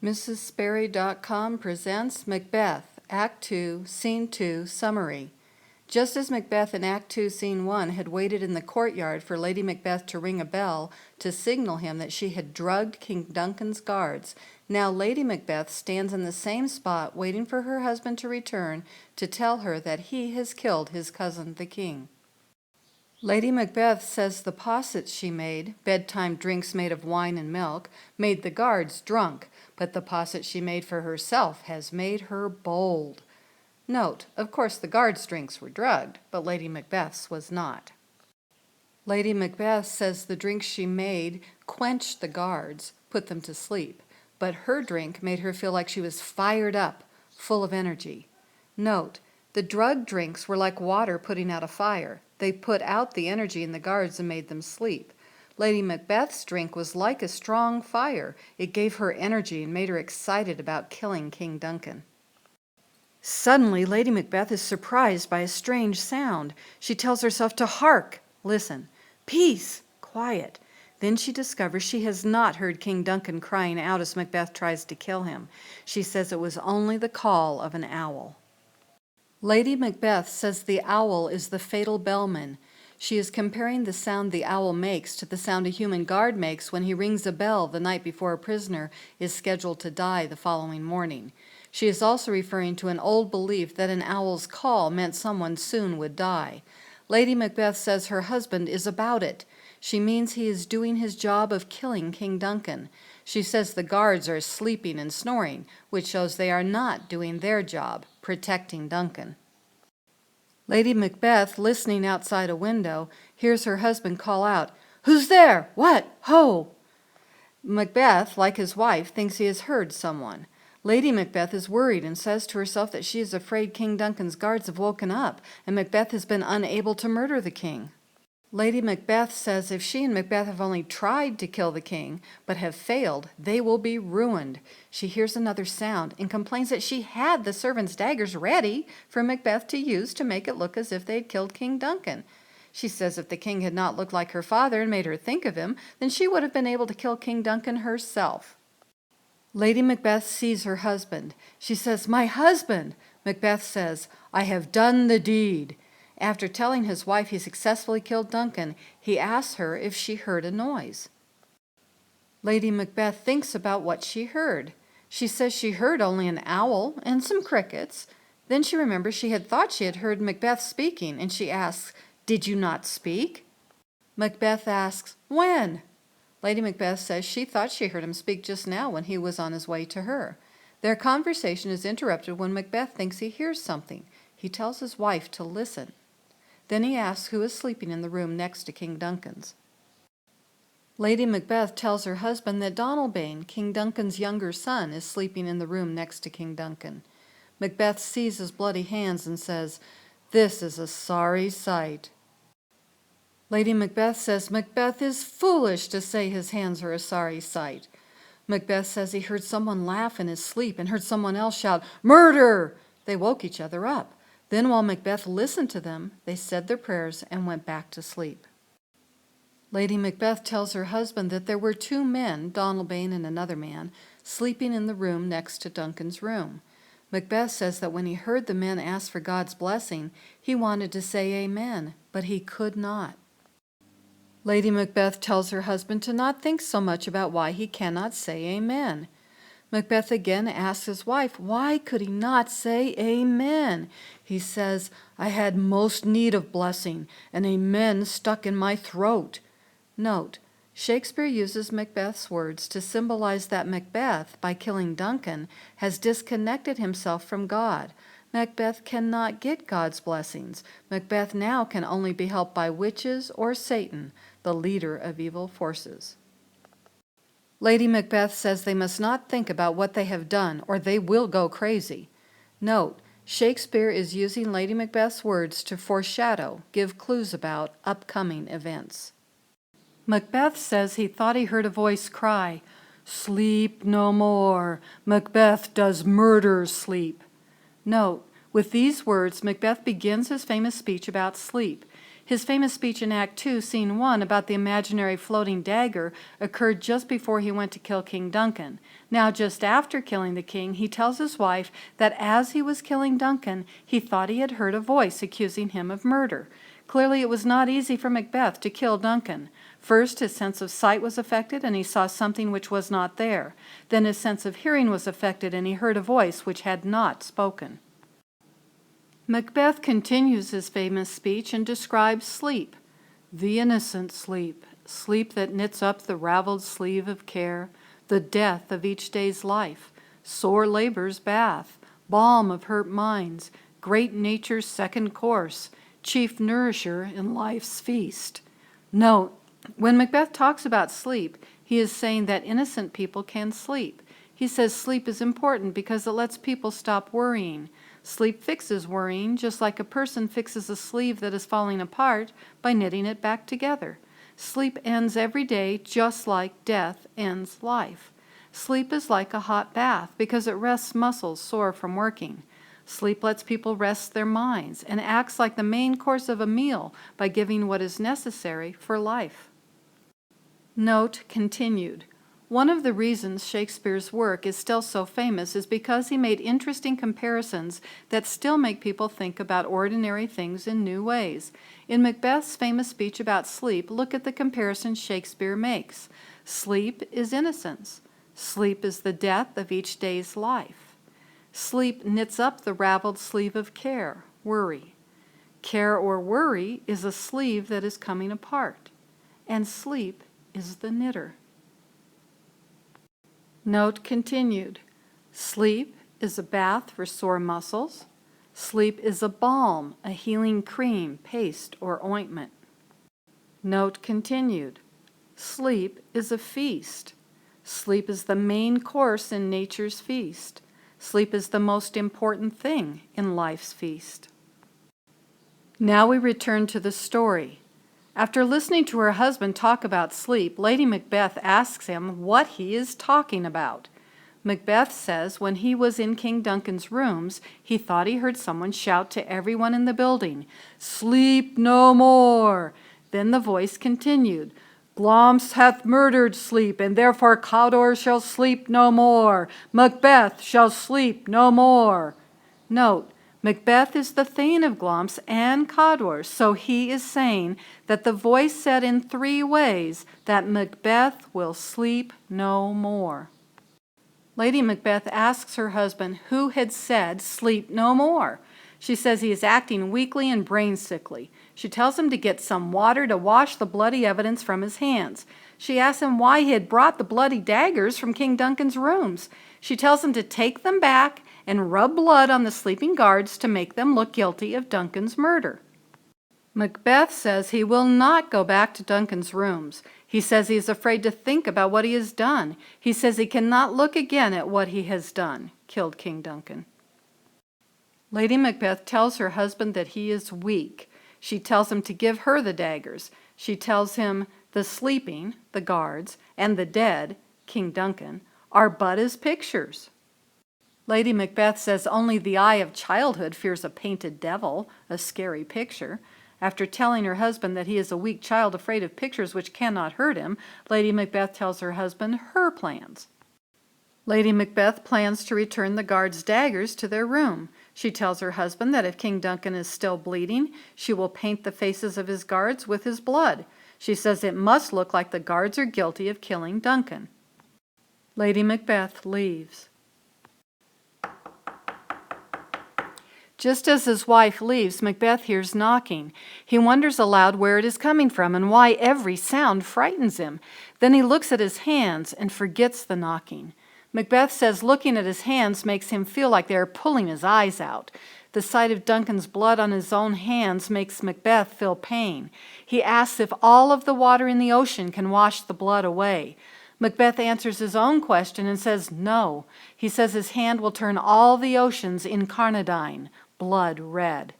MrsSperryd.com presents Macbeth, Act 2, Scene 2, Summary. Just as Macbeth in Act 2, Scene 1 had waited in the courtyard for Lady Macbeth to ring a bell to signal him that she had drugged King Duncan's guards, now Lady Macbeth stands in the same spot waiting for her husband to return to tell her that he has killed his cousin the king. Lady Macbeth says the possets she made, bedtime drinks made of wine and milk, made the guards drunk, but the posset she made for herself has made her bold. Note, of course the guards' drinks were drugged, but Lady Macbeth's was not. Lady Macbeth says the drinks she made quenched the guards, put them to sleep, but her drink made her feel like she was fired up, full of energy. Note, the drug drinks were like water putting out a fire. They put out the energy in the guards and made them sleep. Lady Macbeth's drink was like a strong fire. It gave her energy and made her excited about killing King Duncan. Suddenly, Lady Macbeth is surprised by a strange sound. She tells herself to hark, listen, peace, quiet. Then she discovers she has not heard King Duncan crying out as Macbeth tries to kill him. She says it was only the call of an owl. Lady Macbeth says the owl is the fatal bellman. She is comparing the sound the owl makes to the sound a human guard makes when he rings a bell the night before a prisoner is scheduled to die the following morning. She is also referring to an old belief that an owl's call meant someone soon would die. Lady Macbeth says her husband is about it. She means he is doing his job of killing King Duncan. She says the guards are sleeping and snoring, which shows they are not doing their job, protecting Duncan. Lady Macbeth, listening outside a window, hears her husband call out, "Who's there? What? Ho!" Macbeth, like his wife, thinks he has heard someone. Lady Macbeth is worried and says to herself that she is afraid King Duncan's guards have woken up and Macbeth has been unable to murder the king. Lady Macbeth says if she and Macbeth have only tried to kill the king, but have failed, they will be ruined. She hears another sound and complains that she had the servants' daggers ready for Macbeth to use to make it look as if they had killed King Duncan. She says if the king had not looked like her father and made her think of him, then she would have been able to kill King Duncan herself. Lady Macbeth sees her husband. She says, "My husband!" Macbeth says, "I have done the deed." After telling his wife he successfully killed Duncan, he asks her if she heard a noise. Lady Macbeth thinks about what she heard. She says she heard only an owl and some crickets. Then she remembers she had thought she had heard Macbeth speaking, and she asks, "Did you not speak?" Macbeth asks, "When?" Lady Macbeth says she thought she heard him speak just now when he was on his way to her. Their conversation is interrupted when Macbeth thinks he hears something. He tells his wife to listen. Then he asks who is sleeping in the room next to King Duncan's. Lady Macbeth tells her husband that Donalbain, King Duncan's younger son, is sleeping in the room next to King Duncan. Macbeth sees his bloody hands and says, "This is a sorry sight." Lady Macbeth says Macbeth is foolish to say his hands are a sorry sight. Macbeth says he heard someone laugh in his sleep and heard someone else shout, "Murder!" They woke each other up. Then while Macbeth listened to them, they said their prayers and went back to sleep. Lady Macbeth tells her husband that there were two men, Donalbain and another man, sleeping in the room next to Duncan's room. Macbeth says that when he heard the men ask for God's blessing, he wanted to say amen, but he could not. Lady Macbeth tells her husband to not think so much about why he cannot say amen. Macbeth again asks his wife, why could he not say amen? He says, "I had most need of blessing, and amen stuck in my throat." Note, Shakespeare uses Macbeth's words to symbolize that Macbeth, by killing Duncan, has disconnected himself from God. Macbeth cannot get God's blessings. Macbeth now can only be helped by witches or Satan, the leader of evil forces. Lady Macbeth says they must not think about what they have done or they will go crazy. Note, Shakespeare is using Lady Macbeth's words to foreshadow, give clues about upcoming events. Macbeth says he thought he heard a voice cry, "Sleep no more. Macbeth does murder sleep." Note, with these words, Macbeth begins his famous speech about sleep. His famous speech in Act 2, Scene 1 about the imaginary floating dagger occurred just before he went to kill King Duncan. Now, just after killing the king, he tells his wife that as he was killing Duncan, he thought he had heard a voice accusing him of murder. Clearly, it was not easy for Macbeth to kill Duncan. First, his sense of sight was affected, and he saw something which was not there. Then his sense of hearing was affected, and he heard a voice which had not spoken. Macbeth continues his famous speech and describes sleep. The innocent sleep, sleep that knits up the raveled sleeve of care, the death of each day's life, sore labor's bath, balm of hurt minds, great nature's second course, chief nourisher in life's feast. Note, when Macbeth talks about sleep, he is saying that innocent people can sleep. He says sleep is important because it lets people stop worrying. Sleep fixes worrying, just like a person fixes a sleeve that is falling apart by knitting it back together. Sleep ends every day just like death ends life. Sleep is like a hot bath because it rests muscles sore from working. Sleep lets people rest their minds and acts like the main course of a meal by giving what is necessary for life. Note continued. One of the reasons Shakespeare's work is still so famous is because he made interesting comparisons that still make people think about ordinary things in new ways. In Macbeth's famous speech about sleep, look at the comparison Shakespeare makes. Sleep is innocence. Sleep is the death of each day's life. Sleep knits up the raveled sleeve of care, worry. Care or worry is a sleeve that is coming apart, and sleep is the knitter. Note continued. Sleep is a bath for sore muscles. Sleep is a balm, a healing cream, paste, or ointment. Note continued. Sleep is a feast. Sleep is the main course in nature's feast. Sleep is the most important thing in life's feast. Now we return to the story. After listening to her husband talk about sleep, Lady Macbeth asks him what he is talking about. Macbeth says when he was in King Duncan's rooms, he thought he heard someone shout to everyone in the building, "Sleep no more!" Then the voice continued, "Glamis hath murdered sleep, and therefore Cawdor shall sleep no more. Macbeth shall sleep no more." Note, Macbeth is the thane of Glamis and Cawdor, so he is saying that the voice said in 3 ways that Macbeth will sleep no more. Lady Macbeth asks her husband who had said sleep no more. She says he is acting weakly and brain sickly. She tells him to get some water to wash the bloody evidence from his hands. She asks him why he had brought the bloody daggers from King Duncan's rooms. She tells him to take them back and rub blood on the sleeping guards to make them look guilty of Duncan's murder. Macbeth says he will not go back to Duncan's rooms. He says he is afraid to think about what he has done. He says he cannot look again at what he has done, killed King Duncan. Lady Macbeth tells her husband that he is weak. She tells him to give her the daggers. She tells him the sleeping, the guards, and the dead, King Duncan, are but as pictures. Lady Macbeth says only the eye of childhood fears a painted devil, a scary picture. After telling her husband that he is a weak child afraid of pictures which cannot hurt him, Lady Macbeth tells her husband her plans. Lady Macbeth plans to return the guards' daggers to their room. She tells her husband that if King Duncan is still bleeding, she will paint the faces of his guards with his blood. She says it must look like the guards are guilty of killing Duncan. Lady Macbeth leaves. Just as his wife leaves, Macbeth hears knocking. He wonders aloud where it is coming from and why every sound frightens him. Then he looks at his hands and forgets the knocking. Macbeth says looking at his hands makes him feel like they are pulling his eyes out. The sight of Duncan's blood on his own hands makes Macbeth feel pain. He asks if all of the water in the ocean can wash the blood away. Macbeth answers his own question and says no. He says his hand will turn all the oceans incarnadine, blood red.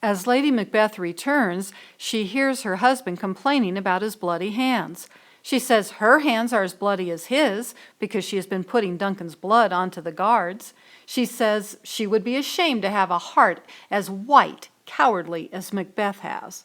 As Lady Macbeth returns, she hears her husband complaining about his bloody hands. She says her hands are as bloody as his because she has been putting Duncan's blood onto the guards. She says she would be ashamed to have a heart as white cowardly as Macbeth has.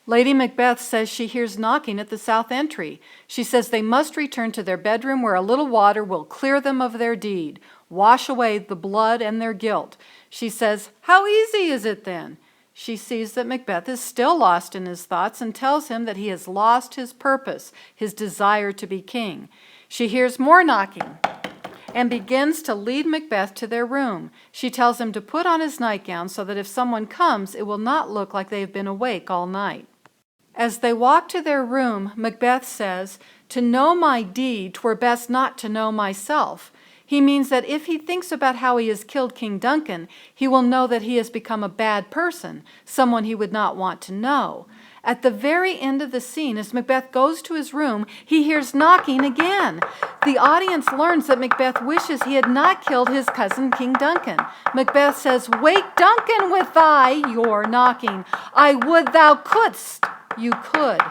Lady Macbeth says she hears knocking at the south entry. She says they must return to their bedroom where a little water will clear them of their deed, wash away the blood and their guilt. She says, "How easy is it then?" She sees that Macbeth is still lost in his thoughts and tells him that he has lost his purpose, his desire to be king. She hears more knocking and begins to lead Macbeth to their room. She tells him to put on his nightgown so that if someone comes, it will not look like they have been awake all night. As they walk to their room, Macbeth says, "To know my deed, 'twere best not to know myself." He means that if he thinks about how he has killed King Duncan, he will know that he has become a bad person, someone he would not want to know. At the very end of the scene, as Macbeth goes to his room, he hears knocking again. The audience learns that Macbeth wishes he had not killed his cousin King Duncan. Macbeth says, "Wake Duncan with your knocking. I would thou couldst." You could.